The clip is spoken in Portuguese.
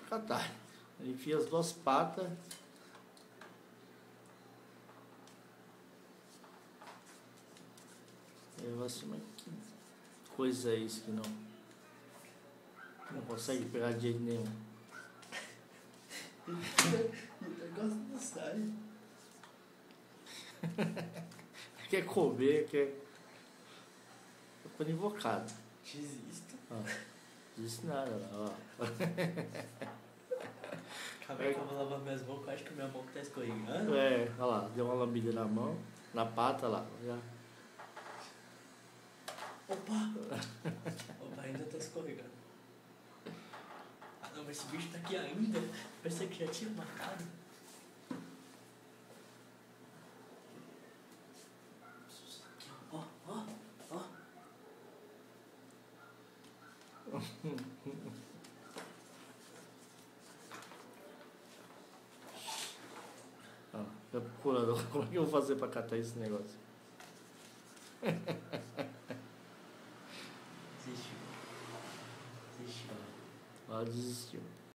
catar. Ele enfia as duas patas. Eu assim, mas que coisa é isso que não consegue pegar de jeito nenhum. O negócio não sai. Quer comer, quer. Tô invocado. Desisto. Disse nada lá, ó. Calma aí que eu vou lavar minhas mãos, que eu acho que minha mão tá escorregando. Olha lá, deu uma lambida na mão, na pata lá. Já. Opa, ainda tá escorregando. Ah não, mas esse bicho tá aqui ainda. Pensei que já tinha matado. Aqui, ó. Eu procurando, como é que eu vou fazer pra catar esse negócio? Desistiu. Ela desistiu.